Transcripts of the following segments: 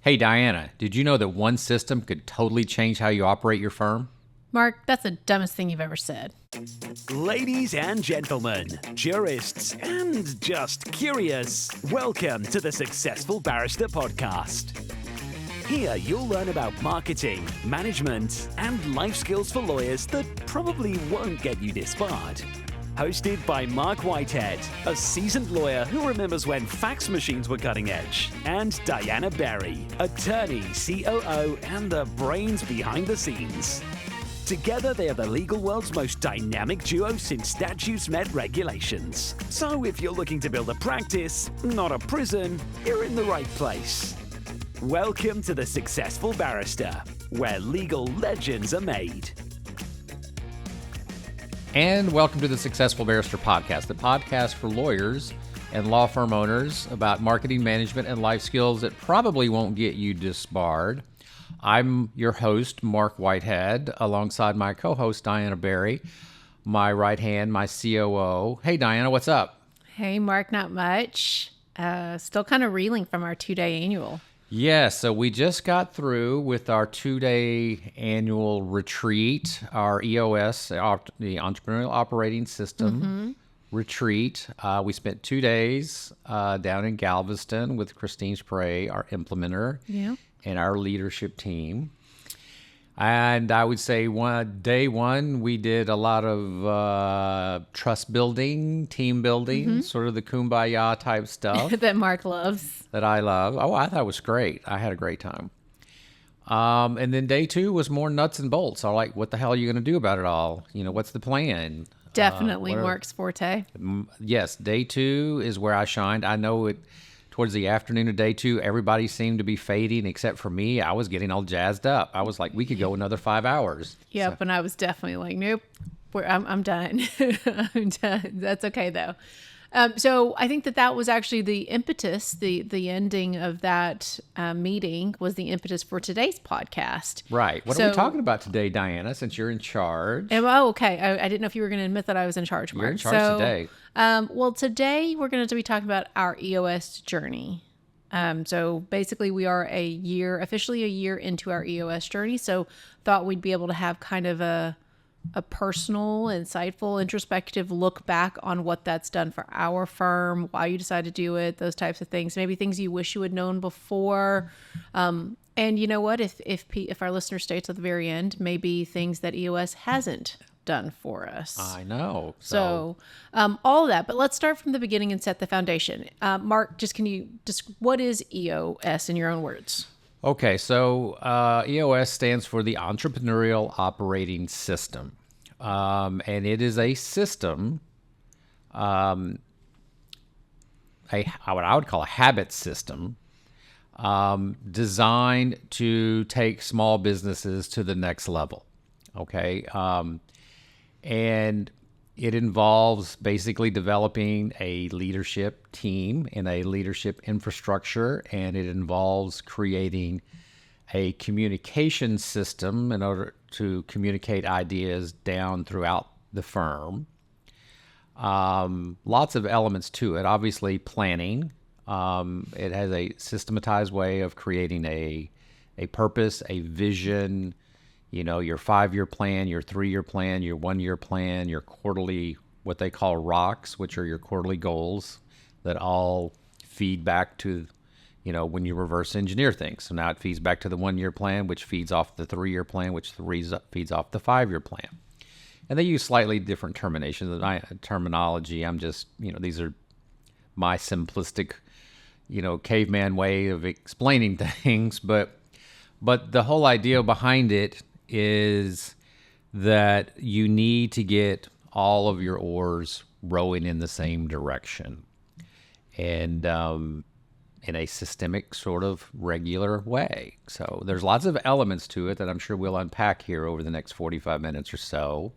Hey, Diana, did you know that one system could totally change how you operate your firm? Mark, that's the dumbest thing you've ever said. Ladies and gentlemen, jurists and just curious, welcome to the Successful Barrister Podcast. Here you'll learn about marketing, management, and life skills for lawyers that probably won't get you disbarred. Hosted by Marc Whitehead, a seasoned lawyer who remembers when fax machines were cutting edge, and Diana Berry, attorney, COO, and the brains behind the scenes. Together, they are the legal world's most dynamic duo since statutes met regulations. So if you're looking to build a practice, not a prison, you're in the right place. Welcome to the Successful Barrister, where legal legends are made. And welcome to the Successful Barrister Podcast, the podcast for lawyers and law firm owners about marketing, management, and life skills that probably won't get you disbarred. I'm your host, Marc Whitehead, alongside my co-host, Diana Berry, my right hand, my COO. Hey, Diana, what's up? Hey, Mark, not much. Still kind of reeling from our 2-day annual. Yeah, so we just got through with our 2-day annual retreat, our EOS, the Entrepreneurial Operating System retreat. We spent 2 days down in Galveston with Christine Spray, our implementer, and our leadership team. And I would say day one, we did a lot of trust building, team building, sort of the kumbaya type stuff. That Mark loves. That I love. Oh, I thought it was great. I had a great time. And then day two was more nuts and bolts. I like, what the hell are you going to do about it all? You know, what's the plan? Definitely Mark's forte. Yes, day two is where I shined. I know it. Towards the afternoon of day two, everybody seemed to be fading except for me. I was getting all jazzed up. I was like, we could go another 5 hours. Yep, and I was definitely like, nope, I'm done. I'm done. That's okay, though. So I think that was actually the impetus, the ending of that meeting was the impetus for today's podcast. Right. What are we talking about today, Diana, since you're in charge? Oh, okay. I didn't know if you were going to admit that I was in charge, Mark. You're in charge today. Well, today we're going to be talking about our EOS journey. So basically we are officially a year into our EOS journey. So thought we'd be able to have kind of a personal, insightful, introspective look back on what that's done for our firm, why you decided to do it, those types of things, maybe things you wish you had known before. And you know what, if our listener stay to the very end, maybe things that EOS hasn't done for us. I know. So all of that, but let's start from the beginning and set the foundation. Mark, what is EOS in your own words? Okay, so EOS stands for the Entrepreneurial Operating System, and it is a system, what I would call a habit system, designed to take small businesses to the next level. Okay, and it involves basically developing a leadership team and a leadership infrastructure, and it involves creating a communication system in order to communicate ideas down throughout the firm. Lots of elements to it. Obviously, planning. It has a systematized way of creating a purpose, a vision, you know, your 5-year plan, your 3-year plan, your 1-year plan, your quarterly, what they call rocks, which are your quarterly goals that all feed back to, you know, when you reverse engineer things. So now it feeds back to the 1-year plan, which feeds off the 3-year plan, which feeds off the 5-year plan. And they use slightly different terminology. I'm just, you know, these are my simplistic, you know, caveman way of explaining things. But the whole idea behind it is that you need to get all of your oars rowing in the same direction and in a systemic sort of regular way. So there's lots of elements to it that I'm sure we'll unpack here over the next 45 minutes or so.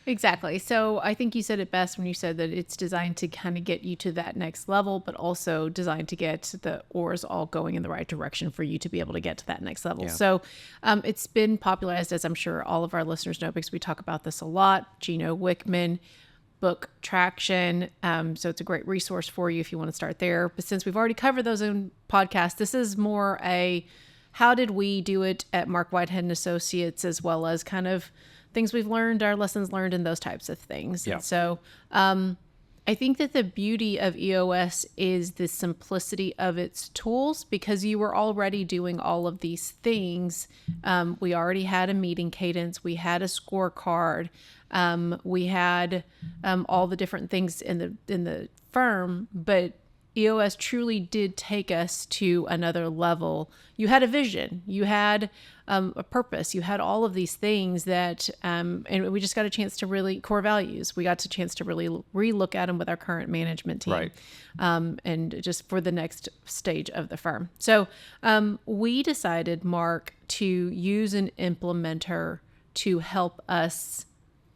Exactly. So I think you said it best when you said that it's designed to kind of get you to that next level, but also designed to get the oars all going in the right direction for you to be able to get to that next level. Yeah. So it's been popularized, as I'm sure all of our listeners know, because we talk about this a lot. Gino Wickman, book Traction. So it's a great resource for you if you want to start there. But since we've already covered those in podcasts, this is more a how did we do it at Marc Whitehead Associates, as well as kind of things we've learned, our lessons learned, and those types of things. Yeah. And so I think that the beauty of EOS is the simplicity of its tools, because you were already doing all of these things. We already had a meeting cadence. We had a scorecard. We had all the different things in the firm, but EOS truly did take us to another level. You had a vision, you had a purpose, you had all of these things that, and we just got a chance to really, core values, we got a chance to really relook at them with our current management team, Right. and just for the next stage of the firm. So we decided, Marc, to use an implementer to help us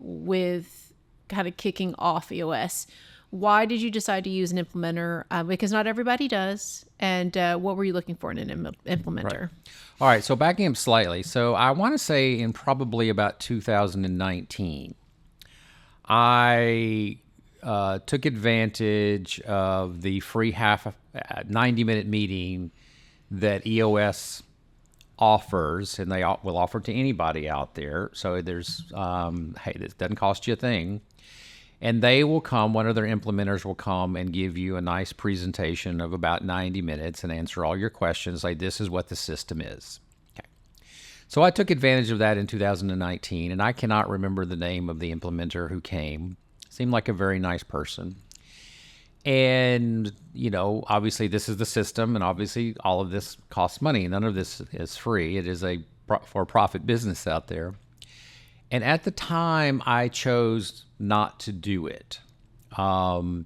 with kind of kicking off EOS. Why did you decide to use an implementer? Because not everybody does. And what were you looking for in an implementer? Right. All right, so backing up slightly. So I want to say in probably about 2019, I took advantage of the free 90-minute meeting that EOS offers, and they will offer to anybody out there. So there's, hey, this doesn't cost you a thing. And they will come, one of their implementers will come and give you a nice presentation of about 90 minutes and answer all your questions, like this is what the system is. Okay. So I took advantage of that in 2019, and I cannot remember the name of the implementer who came. Seemed like a very nice person. And, you know, obviously this is the system, and obviously all of this costs money. None of this is free. It is a for-profit business out there. And at the time, I chose not to do it because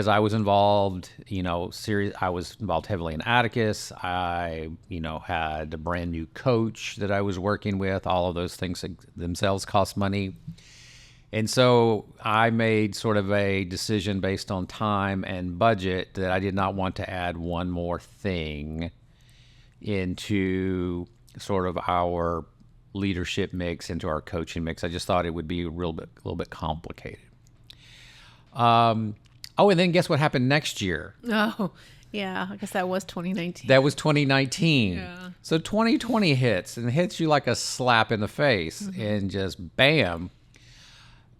I was involved, I was involved heavily in Atticus. I, had a brand new coach that I was working with. All of those things themselves cost money. And so I made sort of a decision based on time and budget that I did not want to add one more thing into sort of our leadership mix, into our coaching mix. I just thought it would be a little bit complicated. And then guess what happened next year? Oh, yeah. I guess that was 2019. That was 2019. Yeah. So 2020 hits and hits you like a slap in the face, and just bam.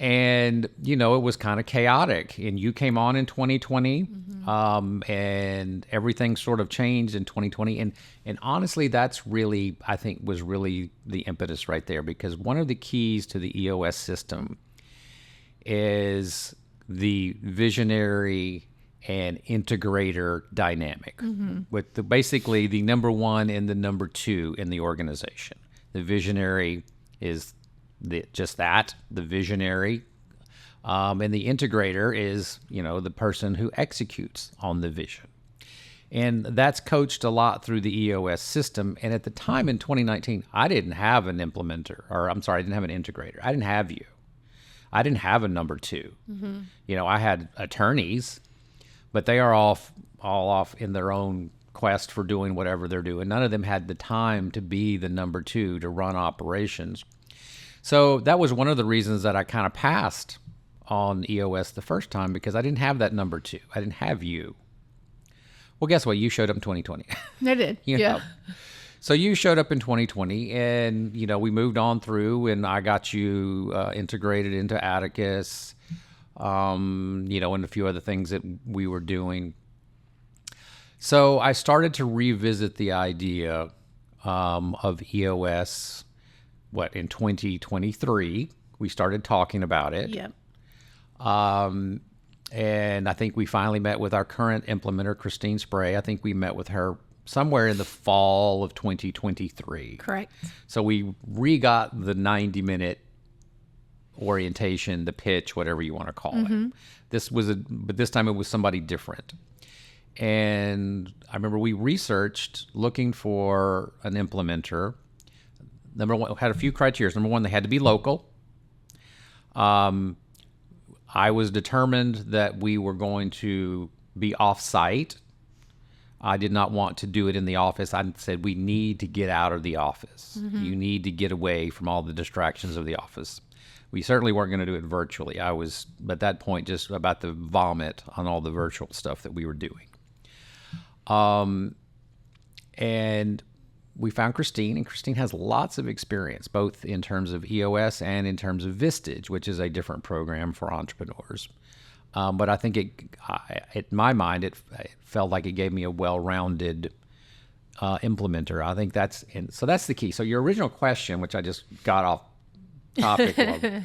And, it was kind of chaotic. And you came on in 2020, and everything sort of changed in 2020. And honestly, that's really, I think, was really the impetus right there, because one of the keys to the EOS system is the visionary and integrator dynamic, with basically the number one and the number two in the organization. The visionary is the visionary, and the integrator is, the person who executes on the vision. And that's coached a lot through the EOS system. And at the time in 2019, I didn't have an implementer, I didn't have an integrator. I didn't have you. I didn't have a number two. I had attorneys, but they are all off in their own quest for doing whatever they're doing. None of them had the time to be the number two to run operations. So that was one of the reasons that I kind of passed on EOS the first time, because I didn't have that number two. I didn't have you. Well, guess what? You showed up in 2020. I did. Yeah. So you showed up in 2020, and, we moved on through, and I got you integrated into Atticus, and a few other things that we were doing. So I started to revisit the idea of EOS. In 2023, we started talking about it. Yep. And I think we finally met with our current implementer, Christine Spray. I think we met with her somewhere in the fall of 2023. Correct. So we re-got the 90-minute orientation, the pitch, whatever you want to call it. But this time it was somebody different. And I remember we researched looking for an implementer. Number one, had a few criteria. Number one, they had to be local. I was determined that we were going to be off-site. I did not want to do it in the office. I said, we need to get out of the office. You need to get away from all the distractions of the office. We certainly weren't going to do it virtually. I was, at that point, just about to vomit on all the virtual stuff that we were doing. And we found Christine, and Christine has lots of experience, both in terms of EOS and in terms of Vistage, which is a different program for entrepreneurs. But I think in my mind, it felt like it gave me a well-rounded implementer. I think so that's the key. So your original question, which I just got off topic of,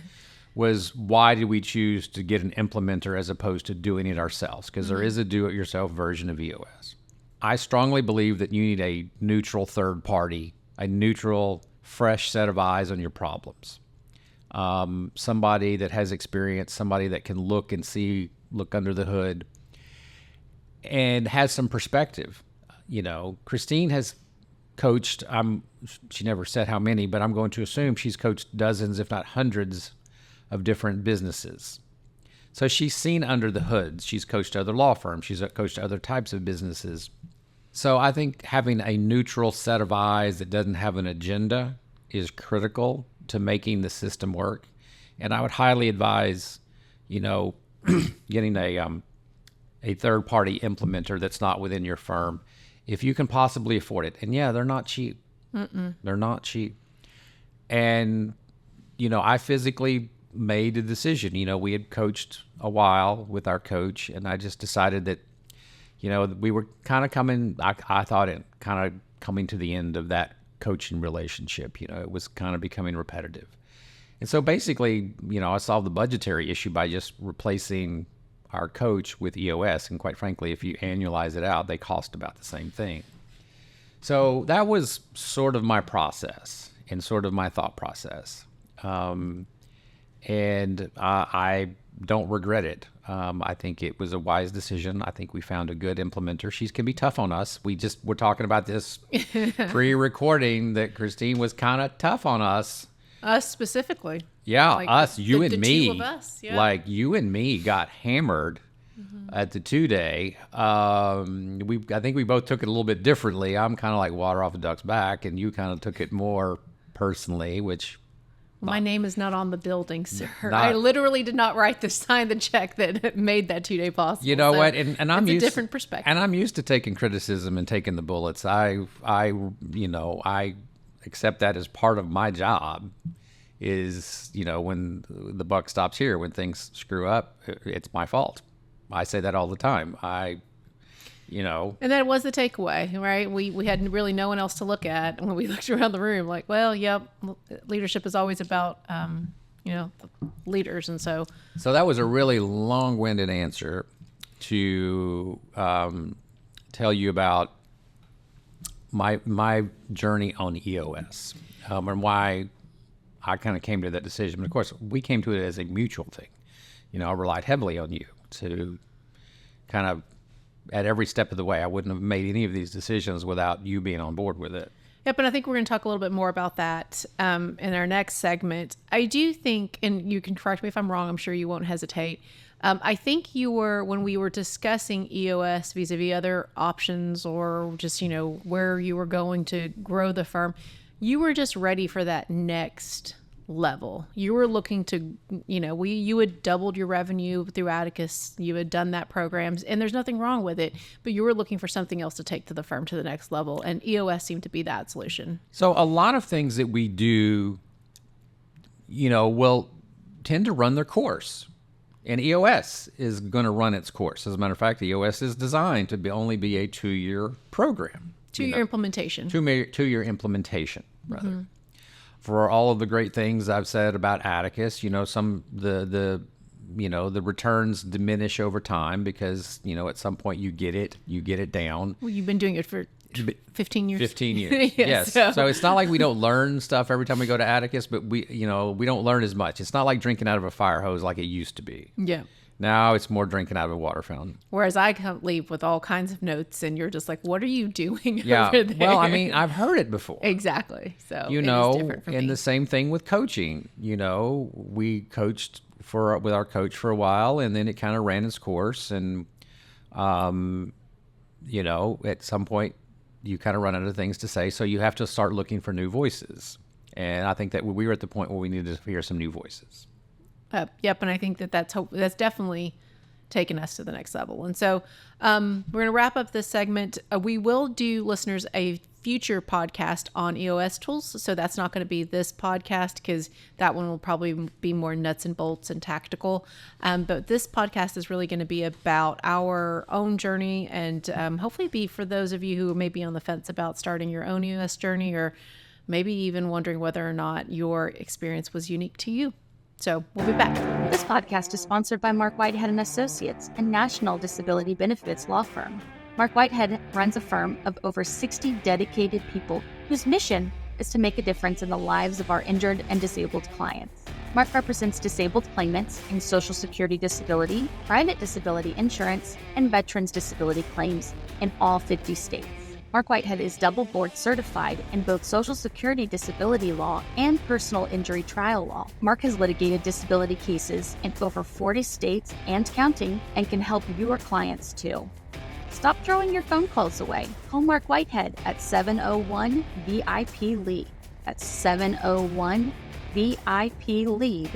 was why did we choose to get an implementer as opposed to doing it ourselves? Because there is a do-it-yourself version of EOS. I strongly believe that you need a neutral third party, a neutral, fresh set of eyes on your problems. Somebody that has experience, somebody that can look under the hood, and has some perspective. Christine has coached, she never said how many, but I'm going to assume she's coached dozens, if not hundreds, of different businesses. So she's seen under the hood. She's coached other law firms. She's coached other types of businesses. So I think having a neutral set of eyes that doesn't have an agenda is critical to making the system work. And I would highly advise, getting a third-party implementer that's not within your firm, if you can possibly afford it. And yeah, they're not cheap. They're not cheap. And, I physically made a decision. We had coached a while with our coach, and I just decided that, we were kind of coming, I thought it kind of coming to the end of that coaching relationship. It was kind of becoming repetitive. And so basically, I solved the budgetary issue by just replacing our coach with EOS. And quite frankly, if you annualize it out, they cost about the same thing. So that was sort of my process and sort of my thought process. And I don't regret it. I think it was a wise decision. I think we found a good implementer. She can be tough on us. We're talking about this pre-recording that Christine was kind of tough on us. Us specifically. Yeah, like us, you and me. Two of us, yeah. Like you and me got hammered at the 2-day. I think we both took it a little bit differently. I'm kind of like water off a duck's back, and you kind of took it more personally, which... My name is not on the building, sir. I literally did not sign the check that made that 2-day possible. You know what? And I'm used a different perspective. And I'm used to taking criticism and taking the bullets. I accept that as part of my job. Is when the buck stops here, when things screw up, it's my fault. I say that all the time. And that was the takeaway, right? We had really no one else to look at when we looked around the room. Like, well, yep, leadership is always about, leaders, and so. So that was a really long-winded answer to tell you about my journey on EOS and why I kind of came to that decision. But of course, we came to it as a mutual thing. I relied heavily on you to kind of. At every step of the way, I wouldn't have made any of these decisions without you being on board with it. Yep, and I think we're going to talk a little bit more about that in our next segment. I do think, and you can correct me if I'm wrong, I'm sure you won't hesitate. I think when we were discussing EOS vis-a-vis other options or just, where you were going to grow the firm, you were just ready for that next level. You were looking to, you had doubled your revenue through Atticus. You had done that programs, and there's nothing wrong with it, but you were looking for something else to take to the firm to the next level, and EOS seemed to be that solution. So a lot of things that we do, will tend to run their course, and EOS is going to run its course. As a matter of fact, EOS is designed to only be a 2-year program. 2-year implementation. 2-year implementation, rather. Mm-hmm. For all of the great things I've said about Atticus, the returns diminish over time because, at some point you get it down. Well, you've been doing it for 15 years. 15 years. Yes. So it's not like we don't learn stuff every time we go to Atticus, but we don't learn as much. It's not like drinking out of a fire hose like it used to be. Yeah. Now it's more drinking out of a water fountain. Whereas I leave with all kinds of notes, and you're just like, "What are you doing over there?" Well, I've heard it before. Exactly. So it is different for me. The same thing with coaching. We coached with our coach for a while, and then it kind of ran its course, and at some point you kind of run out of things to say, so you have to start looking for new voices. And I think that we were at the point where we needed to hear some new voices. Yep, and I think that's definitely taken us to the next level. And so we're going to wrap up this segment. We will do, listeners, a future podcast on EOS tools. So that's not going to be this podcast because that one will probably be more nuts and bolts and tactical. But this podcast is really going to be about our own journey and hopefully be for those of you who may be on the fence about starting your own EOS journey, or maybe even wondering whether or not your experience was unique to you. So we'll be back. This podcast is sponsored by Marc Whitehead Associates, a national disability benefits law firm. Marc Whitehead runs a firm of over 60 dedicated people whose mission is to make a difference in the lives of our injured and disabled clients. Marc represents disabled claimants in Social Security disability, private disability insurance, and veterans disability claims in all 50 states. Marc Whitehead is double board certified in both Social Security disability law and personal injury trial law. Marc has litigated disability cases in over 40 states and counting and can help your clients too. Stop throwing your phone calls away. Call Marc Whitehead at 701-VIP-LEAD. That's 701-VIP-LEAD.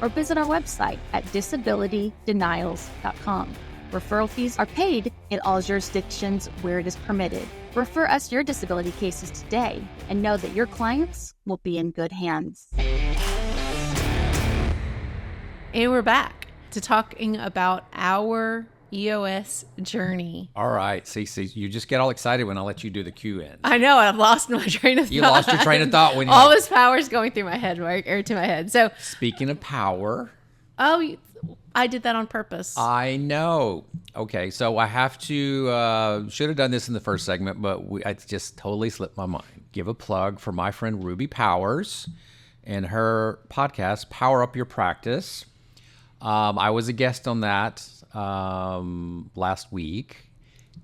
Or visit our website at disabilitydenials.com. Referral fees are paid in all jurisdictions where it is permitted. Refer us your disability cases today and know that your clients will be in good hands. And we're back to talking about our EOS journey. All right. See, you just get all excited when I let you do the cue in. I know. I've lost my train of thought. You lost your train of thought when you... All this power is going through my head, Mark, or to my head. So, speaking of power... Oh, I did that on purpose. I know. Okay, so I have to, should have done this in the first segment, but I just totally slipped my mind. Give a plug for my friend Ruby Powers and her podcast, Power Up Your Practice. I was a guest on that last week,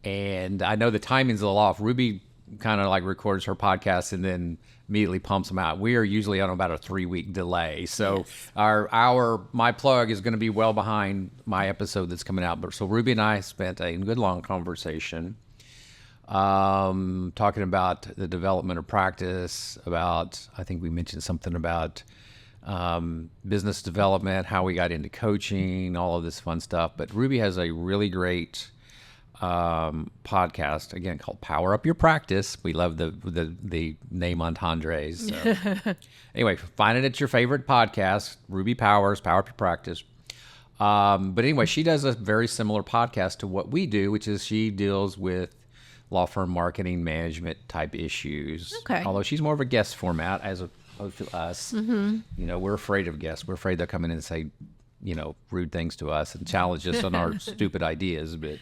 and I know the timing's a little off. Ruby kind of like records her podcast and then immediately pumps them out. We are usually on about a 3-week delay. So yes. My plug is going to be well behind my episode that's coming out. But so Ruby and I spent a good long conversation talking about the development of practice, about, I think we mentioned something about business development, how we got into coaching, all of this fun stuff. But Ruby has a really great podcast, again, called Power Up Your Practice. We love the name entendres. So. Anyway, find it at your favorite podcast, Ruby Powers, Power Up Your Practice. But anyway, she does a very similar podcast to what we do, which is she deals with law firm marketing management type issues. Okay. Although she's more of a guest format as opposed to us. Mm-hmm. You know, we're afraid of guests. We're afraid they'll come in and say, rude things to us and challenge us on our stupid ideas, but...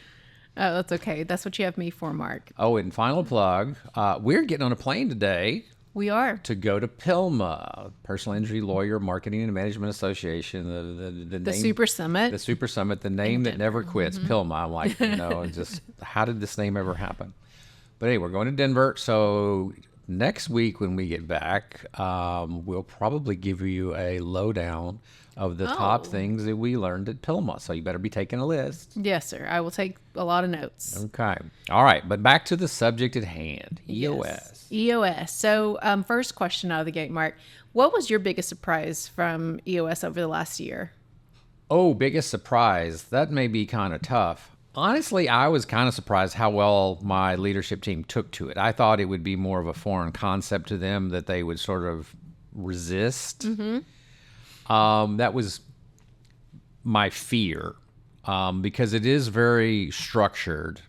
Oh, that's okay. That's what you have me for, Mark. Oh, and final plug, we're getting on a plane today. We are. To go to PILMA, Personal Injury Lawyer Marketing and Management Association. The name, Super Summit. The Super Summit, the name that never quits, PILMA. I'm like, just how did this name ever happen? But anyway, we're going to Denver. So next week when we get back, we'll probably give you a lowdown of the top things that we learned at PILMA. So you better be taking a list. Yes, sir. I will take a lot of notes. Okay. All right. But back to the subject at hand, EOS. Yes. EOS. So first question out of the gate, Mark. What was your biggest surprise from EOS over the last year? Oh, biggest surprise. That may be kind of tough. Honestly, I was kind of surprised how well my leadership team took to it. I thought it would be more of a foreign concept to them, that they would sort of resist. Mm-hmm. That was my fear, because it is very structured,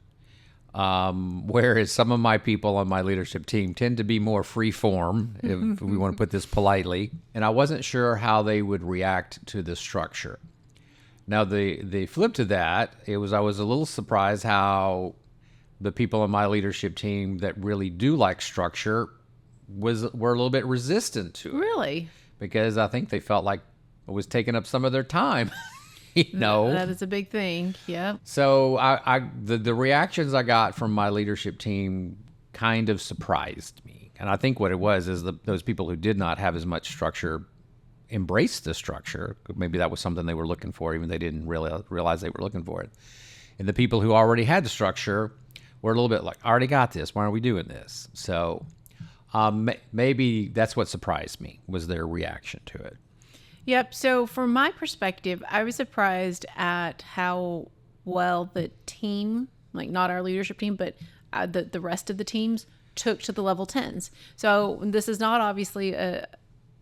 whereas some of my people on my leadership team tend to be more free form, if we want to put this politely, and I wasn't sure how they would react to the structure. Now, the flip to that, I was a little surprised how the people on my leadership team that really do like structure were a little bit resistant to it. Really? Because I think they felt like it was taking up some of their time. That is a big thing. Yeah. So the reactions I got from my leadership team kind of surprised me. And I think what it was is those people who did not have as much structure embraced the structure. Maybe that was something they were looking for, even they didn't realize they were looking for it. And the people who already had the structure were a little bit like, I already got this. Why aren't we doing this? So maybe that's what surprised me, was their reaction to it. Yep. So from my perspective, I was surprised at how well the team, like not our leadership team, but the rest of the teams took to the level 10s. So this is not obviously a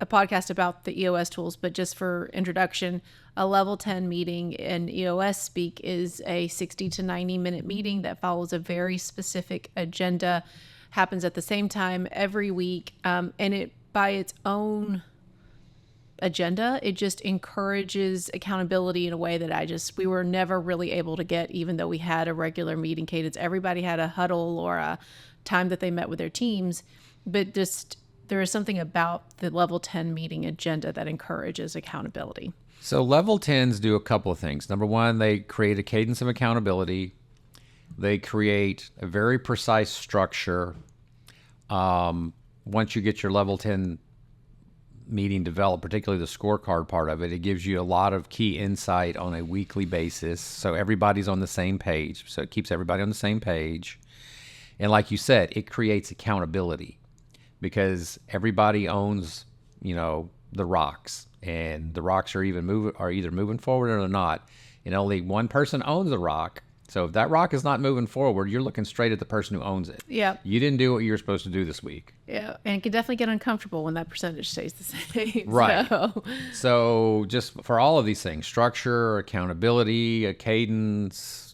podcast about the EOS tools, but just for introduction, a level 10 meeting in EOS speak is a 60 to 90 minute meeting that follows a very specific agenda, happens at the same time every week. And it, by its own agenda, it just encourages accountability in a way that we were never really able to get, even though we had a regular meeting cadence. Everybody had a huddle or a time that they met with their teams, but just there is something about the level 10 meeting agenda that encourages accountability. So level 10s do a couple of things. Number one, they create a cadence of accountability. They create a very precise structure. Once you get your level 10 meeting developed, particularly the scorecard part of it, it gives you a lot of key insight on a weekly basis. So everybody's on the same page. So it keeps everybody on the same page. And like you said, it creates accountability because everybody owns, the rocks, and the rocks are either moving forward or they're not. And only one person owns the rock. So if that rock is not moving forward, you're looking straight at the person who owns it. Yeah. You didn't do what you were supposed to do this week. Yeah. And it can definitely get uncomfortable when that percentage stays the same. Right. So just for all of these things, structure, accountability, a cadence,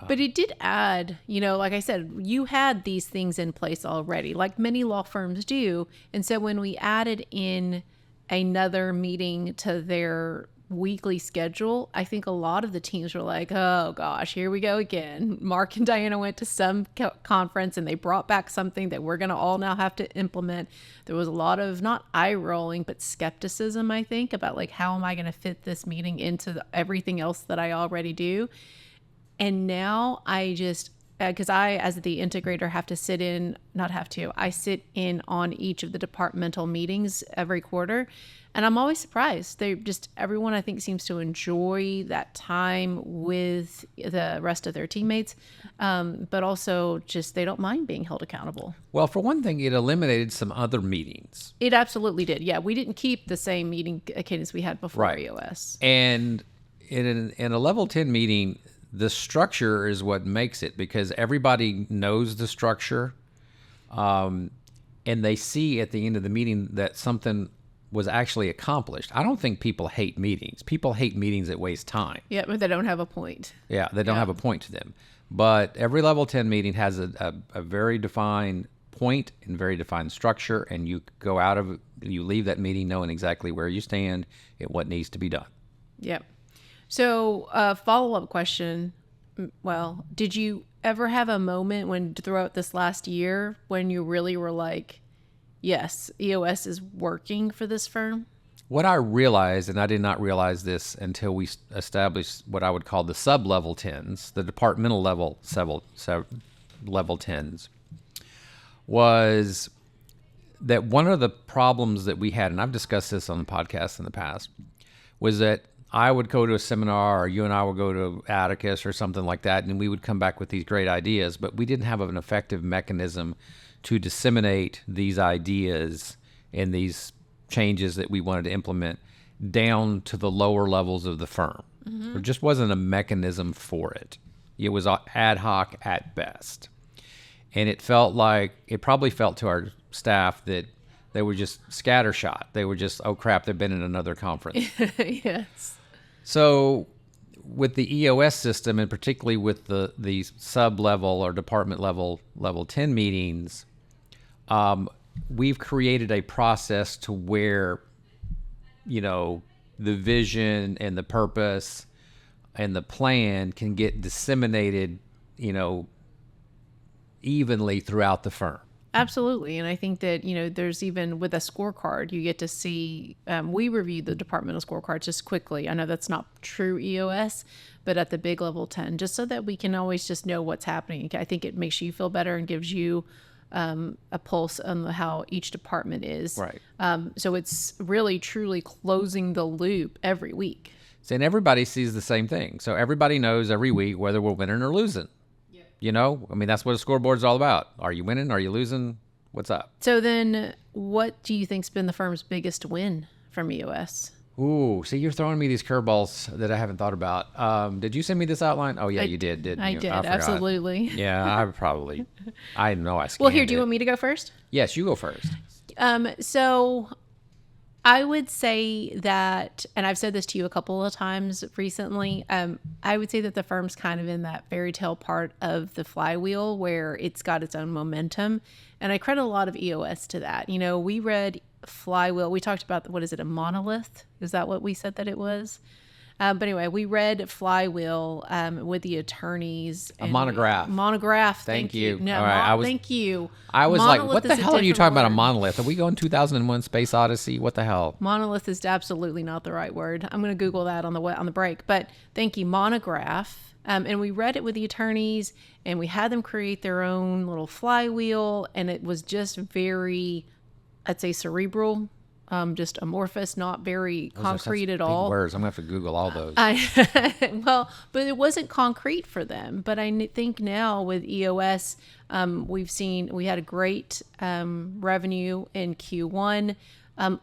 But it did add, like I said, you had these things in place already, like many law firms do. And so when we added in another meeting to their weekly schedule, I think a lot of the teams were like, oh gosh, here we go again. Marc and Diana went to some conference and they brought back something that we're going to all now have to implement. There was a lot of not eye rolling, but skepticism, I think, about like, how am I going to fit this meeting into everything else that I already do? And now I just, because I, as the integrator, I sit in on each of the departmental meetings every quarter. And I'm always surprised. Everyone I think seems to enjoy that time with the rest of their teammates, but also just they don't mind being held accountable. Well, for one thing, it eliminated some other meetings. It absolutely did. Yeah, we didn't keep the same meeting cadence we had before EOS. And in a level 10 meeting, the structure is what makes it, because everybody knows the structure, and they see at the end of the meeting that something was actually accomplished. I don't think people hate meetings. People hate meetings that waste time. Yeah, but they don't have a point. Yeah, they don't have a point to them. But every level 10 meeting has a very defined point and very defined structure, and you leave that meeting knowing exactly where you stand and what needs to be done. Yep. So, follow-up question. Well, did you ever have a moment throughout this last year when you really were like, yes, EOS is working for this firm? What I realized, and I did not realize this until we established what I would call the sub-level 10s, the departmental level level 10s, was that one of the problems that we had, and I've discussed this on the podcast in the past, was that I would go to a seminar, or you and I would go to Atticus or something like that, and we would come back with these great ideas, but we didn't have an effective mechanism to disseminate these ideas and these changes that we wanted to implement down to the lower levels of the firm. Mm-hmm. There just wasn't a mechanism for it. It was ad hoc at best. And it probably felt to our staff that they were just scattershot. They were just, oh crap, they've been in another conference. Yes. So with the EOS system, and particularly with the sub-level or department level 10 meetings, we've created a process to where, the vision and the purpose and the plan can get disseminated, evenly throughout the firm. Absolutely. And I think that, there's even with a scorecard, you get to see, we review the departmental scorecard just quickly. I know that's not true EOS, but at the big level 10, just so that we can always just know what's happening. I think it makes you feel better and gives you a pulse on how each department is. Right. So it's really, truly closing the loop every week. And everybody sees the same thing. So everybody knows every week whether we're winning or losing. That's what a scoreboard is all about. Are you winning? Are you losing? What's up? So then what do you think's been the firm's biggest win from EOS? Ooh, see, you're throwing me these curveballs that I haven't thought about. Did you send me this outline? Oh, yeah, you did, didn't I you? did, forgot. absolutely. Yeah, I know I scanned Well, here, do you it. want me to go first? Yes, you go first. So I would say that, and I've said this to you a couple of times recently, I would say that the firm's kind of in that fairy tale part of the flywheel where it's got its own momentum. And I credit a lot of EOS to that. You know, we read Flywheel. We talked about, what is it, a monolith? Is that what we said that it was? But anyway, we read Flywheel with the attorneys. A monograph. Monograph. Thank you. No, All right, thank you. I was like, Monolith what the is a hell are you different talking about, a word. monolith? Are we going 2001 Space Odyssey? What the hell? Monolith is absolutely not the right word. I'm going to Google that on the break. But thank you, monograph. And we read it with the attorneys, and we had them create their own little flywheel, and it was just very, I'd say, cerebral, just amorphous, not very Those are such concrete at big all. words. I'm going to have to Google all those. Well, but it wasn't concrete for them. But I think now with EOS, we had a great revenue in Q1.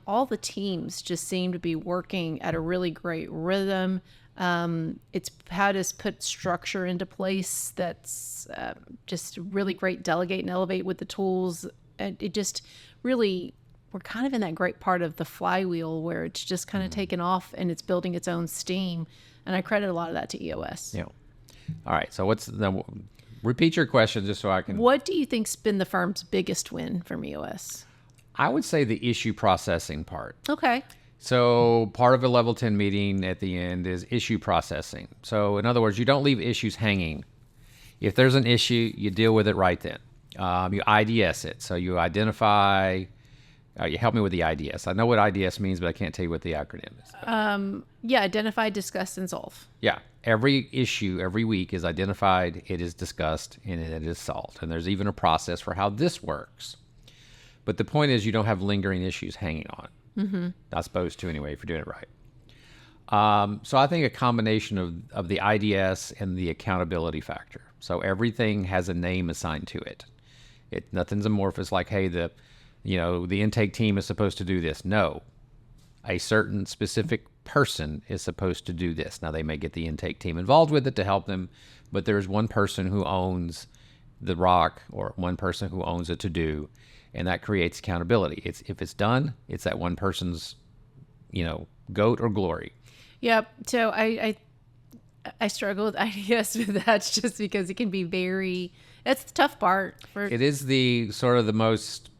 All the teams just seem to be working at a really great rhythm. It's had us put structure into place that's just really great. Delegate and elevate with the tools. And it just really, we're kind of in that great part of the flywheel where it's just kind of taken off and it's building its own steam. And I credit a lot of that to EOS. Yeah. All right. So repeat your question just so I can. What do you think's been the firm's biggest win from EOS? I would say the issue processing part. Okay. So part of a level 10 meeting at the end is issue processing. So in other words, you don't leave issues hanging. If there's an issue, you deal with it right then. You IDS it. So you identify, you help me with the IDS. I know what IDS means, but I can't tell you what the acronym is. Yeah, identify, discuss, and solve. Yeah. Every issue, every week is identified, it is discussed, and it is solved. And there's even a process for how this works. But the point is you don't have lingering issues hanging on. Mm-hmm. Not supposed to anyway, if you're doing it right. So I think a combination of the IDS and the accountability factor. So everything has a name assigned to it. Nothing's amorphous like, hey, the intake team is supposed to do this. No, a certain specific person is supposed to do this. Now they may get the intake team involved with it to help them, but there's one person who owns the rock or one person who owns a to-do, and that creates accountability. If it's done, it's that one person's, goat or glory. Yep. So I struggle with IDS with that just because it can be that's the tough part. It is the sort of the most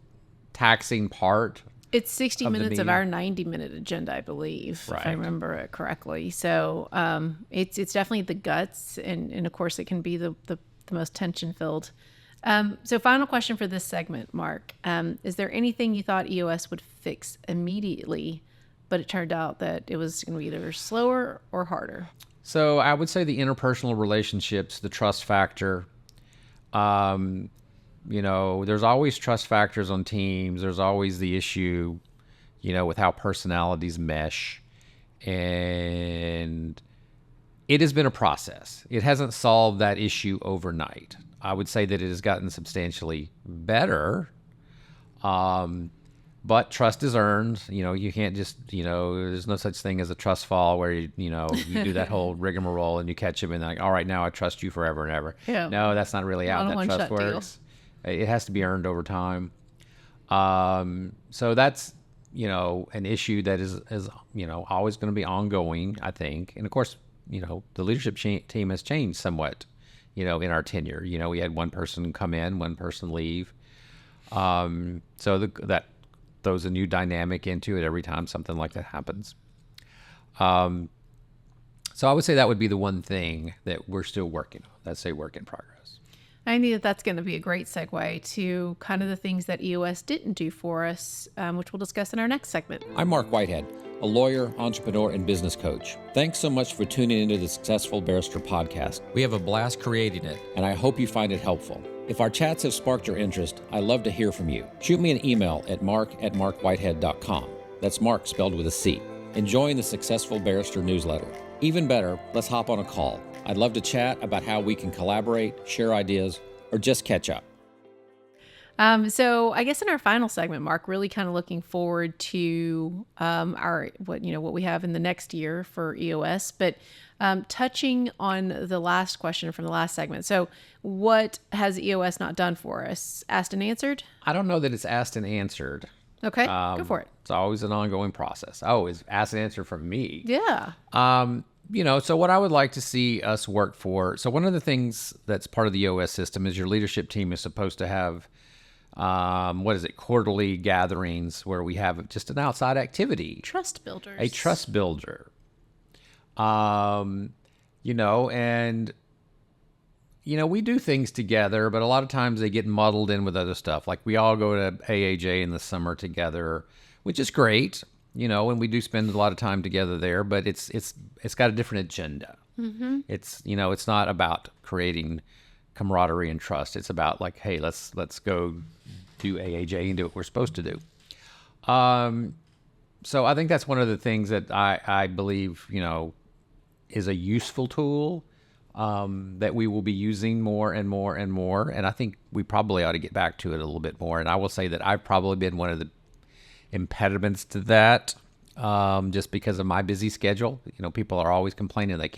taxing part. It's 60 of the minutes of meeting. our 90-minute agenda, I believe, if I Right. remember it correctly. So it's definitely the guts, and of course it can be the most tension-filled. So final question for this segment, Mark. Is there anything you thought EOS would fix immediately, but it turned out that it was going to be either slower or harder? So I would say the interpersonal relationships, the trust factor. There's always trust factors on teams. There's always the issue, with how personalities mesh. And it has been a process. It hasn't solved that issue overnight. I would say that it has gotten substantially better. But trust is earned. You can't just, there's no such thing as a trust fall where, you do that whole rigmarole and you catch them and like, all right, now I trust you forever and ever. Yeah. No, that's not really how Not a that one-shot trust deal. works. It has to be earned over time. So that's, an issue that is always going to be ongoing, I think. And of course, the leadership team has changed somewhat, in our tenure. We had one person come in, one person leave. So that throws a new dynamic into it every time something like that happens. So I would say that would be the one thing that we're still working on. That's a work in progress. I think that's going to be a great segue to kind of the things that EOS didn't do for us, which we'll discuss in our next segment. I'm Marc Whitehead, a lawyer, entrepreneur, and business coach. Thanks so much for tuning into the Successful Barrister podcast, We have a blast creating it. and I hope you find it helpful. If our chats have sparked your interest, I'd love to hear from you. Shoot me an email at marc@marcwhitehead.com. That's Marc spelled with a C. And join the Successful Barrister newsletter. Even better, let's hop on a call. I'd love to chat about how we can collaborate, share ideas, or just catch up. So I guess in our final segment, Mark, really kind of looking forward to what we have in the next year for EOS, but touching on the last question from the last segment. So what has EOS not done for us? Asked and answered? I don't know that it's asked and answered. Okay, go for it. It's always an ongoing process. Always asked and answered from me. Yeah. So what I would like to see us work for. So one of the things that's part of the EOS system is your leadership team is supposed to have quarterly gatherings where we have just an outside activity. Trust builders. A trust builder. And we do things together, but a lot of times they get muddled in with other stuff. Like we all go to AAJ in the summer together, which is great, and we do spend a lot of time together there, but it's got a different agenda. Mm-hmm. It's not about creating camaraderie and trust. It's about like, hey, let's go do AAJ and do what we're supposed to do. So I think that's one of the things that I believe, is a useful tool that we will be using more and more and more. And I think we probably ought to get back to it a little bit more. And I will say that I've probably been one of the impediments to that, just because of my busy schedule. People are always complaining they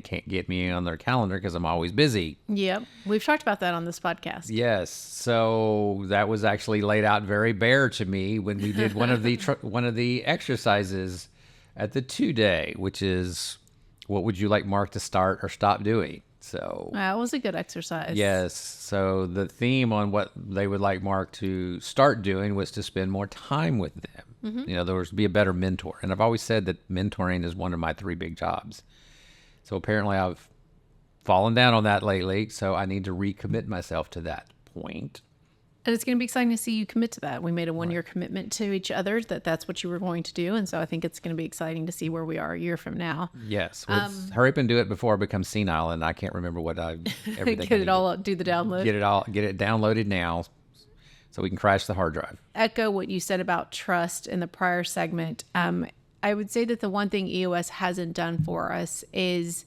can't get me on their calendar because I'm always busy. Yep. We've talked about that on this podcast. Yes. So that was actually laid out very bare to me when we did one of the exercises at the 2-day, which is, what would you like Mark to start or stop doing? So that was a good exercise. Yes. So the theme on what they would like Mark to start doing was to spend more time with them. Mm-hmm. In other words, be a better mentor. And I've always said that mentoring is one of my 3 big jobs. So apparently I've fallen down on that lately. So I need to recommit myself to that point. And it's going to be exciting to see you commit to that. We made a 1-year commitment to each other that's what you were going to do. And so I think it's going to be exciting to see where we are a year from now. Yes. Hurry up and do it before I become senile and I can't remember what everything. Get it all, do the download. Get it downloaded now so we can crash the hard drive. Echo what you said about trust in the prior segment. I would say that the one thing EOS hasn't done for us is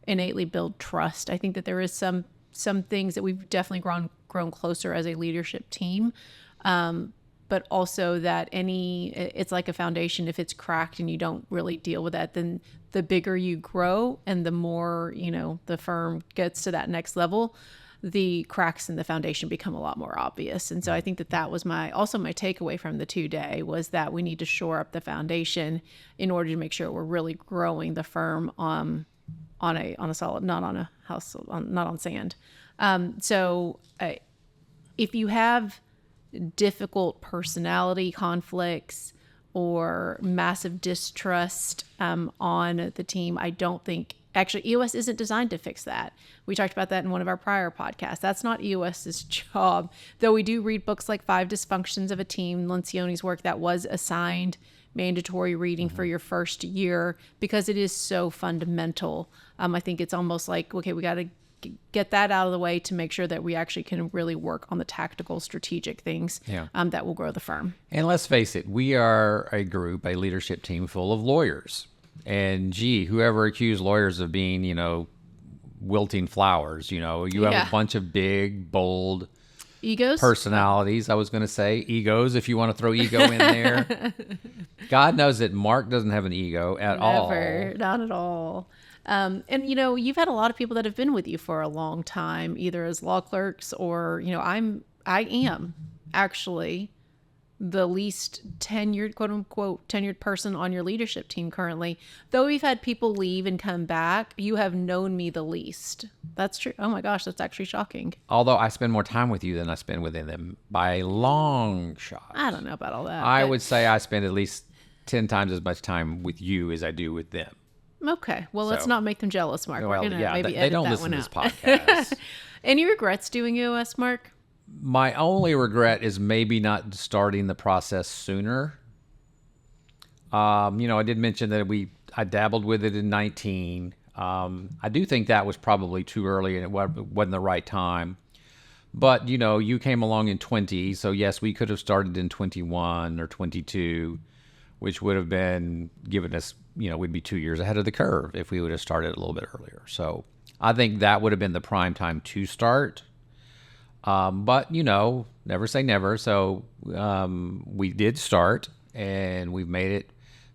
innately build trust. I think that there is some things that we've definitely grown closer as a leadership team, but also that it's like a foundation. If it's cracked and you don't really deal with that, then the bigger you grow and the more the firm gets to that next level, the cracks in the foundation become a lot more obvious. And so I think that was my takeaway from the 2-day was that we need to shore up the foundation in order to make sure we're really growing the firm on a solid, not on a house, not on sand. If you have difficult personality conflicts or massive distrust on the team, I don't think, actually, EOS isn't designed to fix that. We talked about that in one of our prior podcasts. That's not EOS's job, though we do read books like 5 Dysfunctions of a Team, Lencioni's work, that was assigned mandatory reading for your first year because it is so fundamental. I think it's almost like, okay, we got to get that out of the way to make sure that we actually can really work on the tactical, strategic things that will grow the firm. And let's face it, we are a leadership team full of lawyers. And whoever accused lawyers of being, wilting flowers, you have a bunch of big, bold egos, personalities. I was going to say egos, if you want to throw ego in there. God knows that Mark doesn't have an ego at all. Never, not at all. And you've had a lot of people that have been with you for a long time, either as law clerks or, I am actually the least tenured, quote unquote, tenured person on your leadership team currently. Though we've had people leave and come back, you have known me the least. That's true. Oh my gosh, that's actually shocking. Although I spend more time with you than I spend with them by a long shot. I don't know about all that. I would say I spend at least 10 times as much time with you as I do with them. Okay. Well, let's not make them jealous, Mark. Well, We're going to maybe edit they don't that listen one to this out. podcast. Any regrets doing EOS, Mark? My only regret is maybe not starting the process sooner. I did mention that I dabbled with it in 19. I do think that was probably too early and it wasn't the right time. But, you came along in 20, so yes, we could have started in 21 or 22, which would have been given us, we'd be 2 years ahead of the curve if we would have started a little bit earlier. So I think that would have been the prime time to start. But never say never. So we did start, and we've made it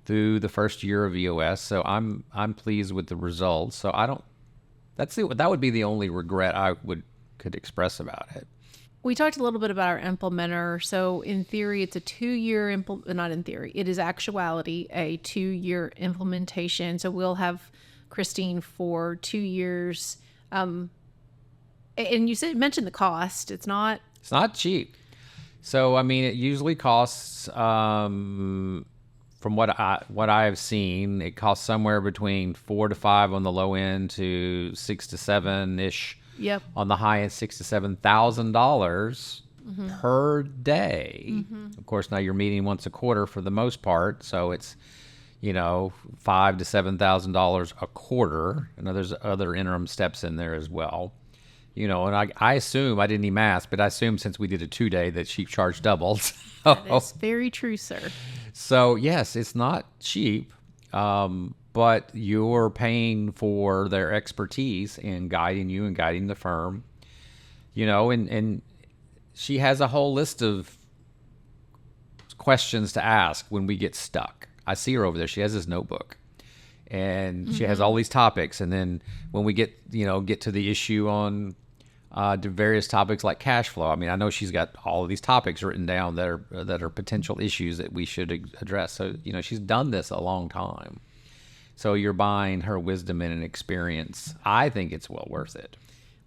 through the first year of EOS. So I'm pleased with the results. So that would be the only regret I could express about it. We talked a little bit about our implementer. So in theory, it's a 2-year not in theory, it is actuality, a 2-year implementation. So we'll have Christine for 2 years. And you mentioned the cost. It's not cheap. So it usually costs, from what I have seen, it costs somewhere between 4 to 5 on the low end to 6 to 7 ish. Yep. On the high end, $6,000 to $7,000 per day. Of course, now you're meeting once a quarter for the most part, so it's $5,000 to $7,000 a quarter. And there's other interim steps in there as well. And I assume, I didn't even ask, but I assume since we did a 2-day that she charged double. That is very true, sir. So yes, it's not cheap. But you're paying for their expertise in guiding you and guiding the firm, and she has a whole list of questions to ask when we get stuck. I see her over there. She has this notebook, and she has all these topics. And then when we get to the issue on the various topics like cash flow, I know she's got all of these topics written down that are potential issues that we should address. So, she's done this a long time. So you're buying her wisdom and an experience. I think it's well worth it.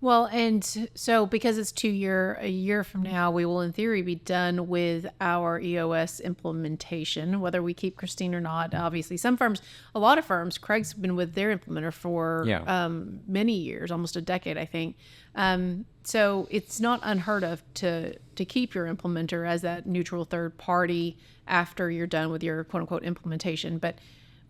Well, and so because it's a year from now, we will in theory be done with our EOS implementation, whether we keep Christine or not. Obviously, a lot of firms, Craig's been with their implementer for many years, almost a decade, I think. So it's not unheard of to keep your implementer as that neutral third party after you're done with your quote unquote implementation. But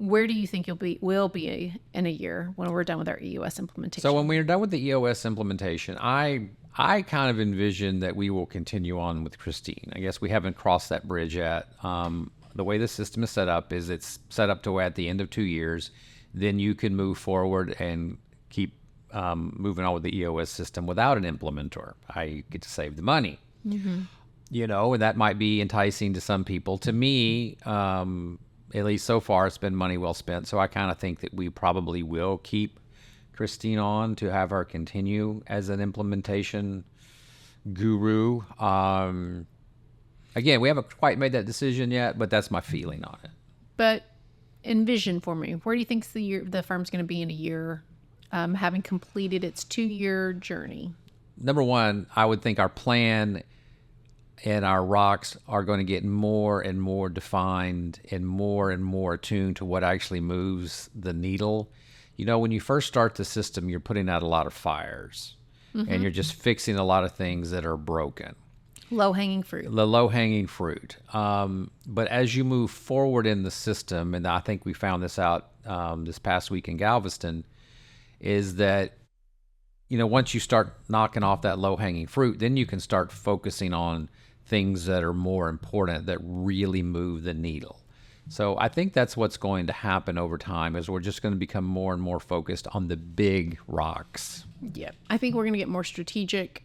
where do you think we'll be in a year when we're done with our EOS implementation? So when we're done with the EOS implementation, I kind of envision that we will continue on with Christine. I guess we haven't crossed that bridge yet. The way the system is set up is it's set up to where at the end of 2 years, then you can move forward and keep moving on with the EOS system without an implementer. I get to save the money. And that might be enticing to some people. To me, at least so far, it's been money well spent. So I kind of think that we probably will keep Christine on to have her continue as an implementation guru. Again, we haven't quite made that decision yet, but that's my feeling on it. But envision for me, where do you think the firm's going to be in a year, having completed its 2-year journey? Number one, I would think our plan and our rocks are going to get more and more defined and more attuned to what actually moves the needle. When you first start the system, you're putting out a lot of fires and you're just fixing a lot of things that are broken. Low-hanging fruit. The low-hanging fruit. But as you move forward in the system, and I think we found this out this past week in Galveston, is that, once you start knocking off that low-hanging fruit, then you can start focusing on things that are more important, that really move the needle. So I think that's what's going to happen over time, is we're just going to become more and more focused on the big rocks. Yeah. I think we're going to get more strategic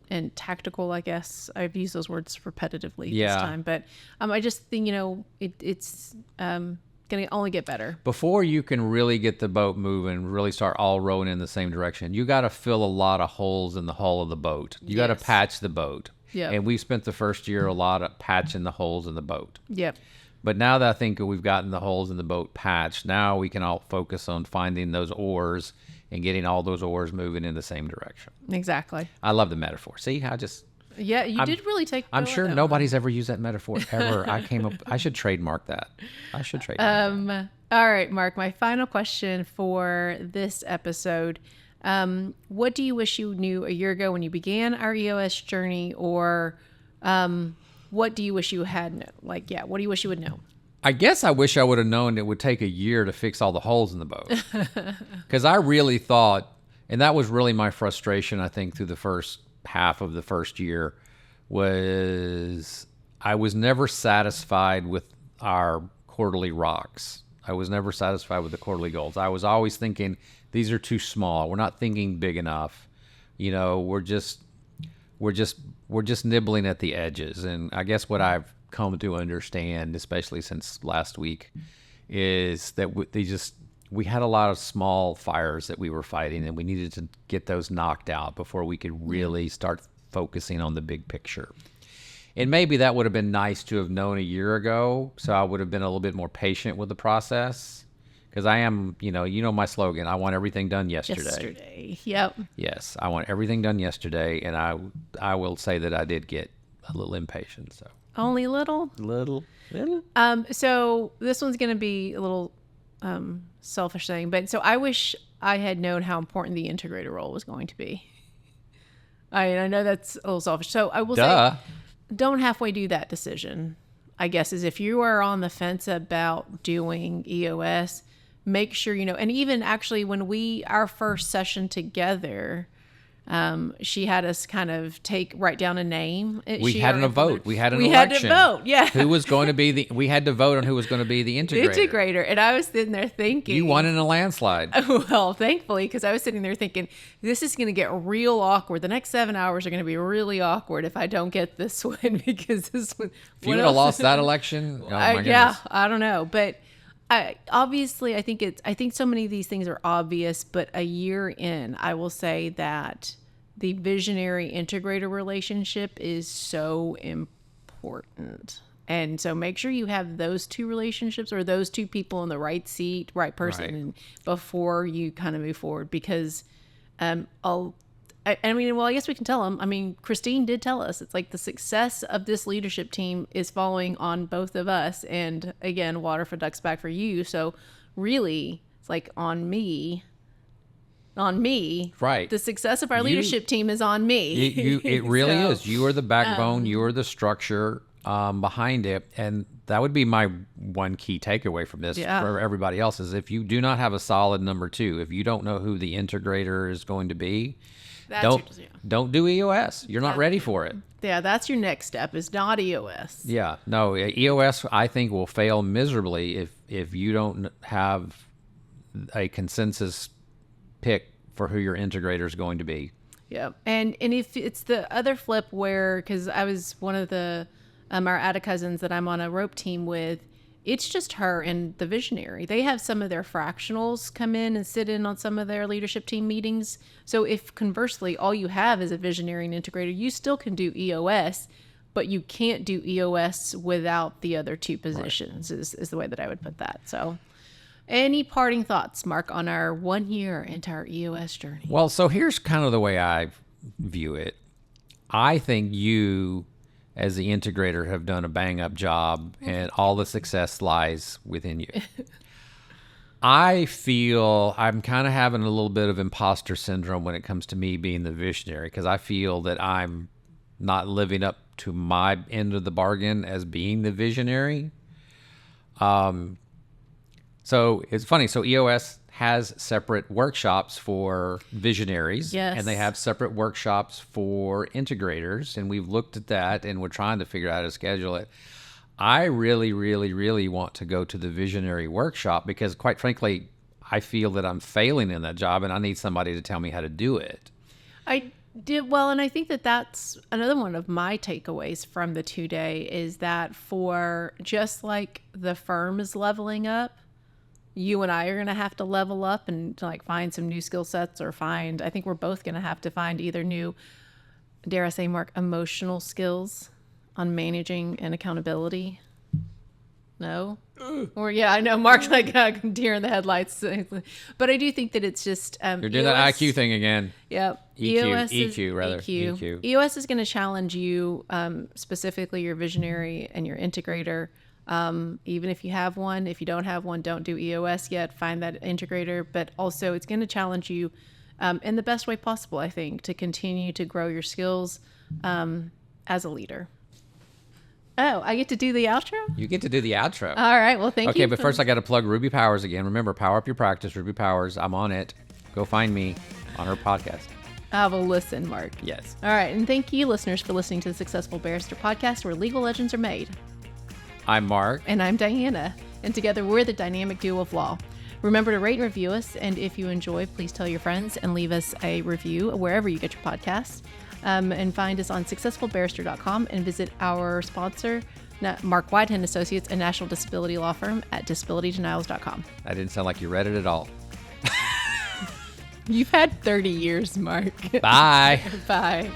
and tactical, I guess. I've used those words repetitively this time. But I just think, it's going to only get better. Before you can really get the boat moving, really start all rowing in the same direction, you got to fill a lot of holes in the hull of the boat. You got to patch the boat. Yep. And we spent the first year a lot of patching the holes in the boat. Yep. But now that I think we've gotten the holes in the boat patched, now we can all focus on finding those oars and getting all those oars moving in the same direction. Exactly. I love the metaphor. See, you did really take. I'm sure nobody's ever used that metaphor ever. I should trademark that. All right, Marc. My final question for this episode. What do you wish you knew a year ago when you began our EOS journey, or what do you wish you had known? What do you wish you would know? I guess I wish I would have known it would take a year to fix all the holes in the boat. Because I really thought, and that was really my frustration, I think, through the first half of the first year, was I was never satisfied with our quarterly rocks. I was never satisfied with the quarterly goals. I was always thinking, these are too small. We're not thinking big enough. We're we're just nibbling at the edges. And I guess what I've come to understand, especially since last week, is that we had a lot of small fires that we were fighting, and we needed to get those knocked out before we could really start focusing on the big picture. And maybe that would have been nice to have known a year ago, so I would have been a little bit more patient with the process. Because I am, you know my slogan, I want everything done yesterday. Yep. Yes, I want everything done yesterday, and I will say that I did get a little impatient. So Only a little? little. So this one's going to be a little selfish thing, but so I wish I had known how important the integrator role was going to be. I know that's a little selfish. So I will say, don't halfway do that decision, I guess, is if you are on the fence about doing EOS, make sure you know. And even actually when our first session together, she had us kind of write down a name. We had a vote. We had an election. We had to vote, yeah. Who was going to be we had to vote on who was going to be the integrator. And I was sitting there thinking. You won in a landslide. Well, thankfully, because I was sitting there thinking, this is going to get real awkward. The next 7 hours are going to be really awkward if I don't get this one, because this one. If you would have lost that election, oh my goodness. Yeah, I don't know. But obviously, I think so many of these things are obvious, but a year in, I will say that the visionary integrator relationship is so important. And so make sure you have those two relationships, or those two people in the right seat, right person, Right. and before you kind of move forward. Because, I guess we can tell them. I mean, Christine did tell us, it's like the success of this leadership team is falling on both of us. And again, water for ducks, back for you. So really, it's like on me. Right. The success of our leadership team is on me. It really So, is. You are the backbone. You are the structure behind it. And that would be my one key takeaway from this for everybody else, is if you do not have a solid number two, if you don't know who the integrator is going to be, don't do EOS. You're not ready for it. Yeah, that's your next step, is not EOS. Yeah. No, EOS, I think, will fail miserably if you don't have a consensus pick for who your integrator is going to be. Yeah. And if it's the other flip where, because I was one of the our Atta cousins that I'm on a rope team with, it's just her and the visionary. They have some of their fractionals come in and sit in on some of their leadership team meetings. So if conversely all you have is a visionary and integrator, you still can do EOS, but you can't do EOS without the other two positions. Right. is the way that I would put that. So any parting thoughts, Marc, on our 1 year into our EOS journey? Well, so here's kind of the way I view it. I think you, as the integrator, have done a bang-up job, and all the success lies within you. I feel I'm kind of having a little bit of imposter syndrome when it comes to me being the visionary, because I feel that I'm not living up to my end of the bargain as being the visionary. So it's funny. So EOS has separate workshops for visionaries, yes, and they have separate workshops for integrators. And we've looked at that, and we're trying to figure out how to schedule it. I really, really, really want to go to the visionary workshop, because quite frankly, I feel that I'm failing in that job, and I need somebody to tell me how to do it. I did well, and I think that that's another one of my takeaways from the 2-day, is that for just like the firm is leveling up, you and I are going to have to level up and like find some new skill sets, or I think we're both going to have to find either new, dare I say, Marc, emotional skills on managing and accountability. No? Or yeah, I know Marc's like deer in the headlights. But I do think that it's just You're doing that IQ thing again. Yep. EQ. EOS is going to challenge you, specifically your visionary and your integrator. Even if you have one, if you don't have one, don't do EOS yet, find that integrator. But also it's going to challenge you in the best way possible, I think, to continue to grow your skills as a leader. Oh, I get to do the outro? You get to do the outro. All right. Well, thank you. Okay, but first I got to plug Ruby Powers again. Remember, power up your practice. Ruby Powers, I'm on it. Go find me on her podcast. I will listen, Marc. Yes. All right. And thank you, listeners, for listening to the Successful Barrister podcast, where legal legends are made. I'm Marc. And I'm Diana. And together we're the dynamic duo of law. Remember to rate and review us. And if you enjoy, please tell your friends and leave us a review wherever you get your podcasts. And find us on successfulbarrister.com and visit our sponsor, Marc Whithead Associates, a national disability law firm, at disabilitydenials.com. That didn't sound like you read it at all. You've had 30 years, Mark. Bye. Bye.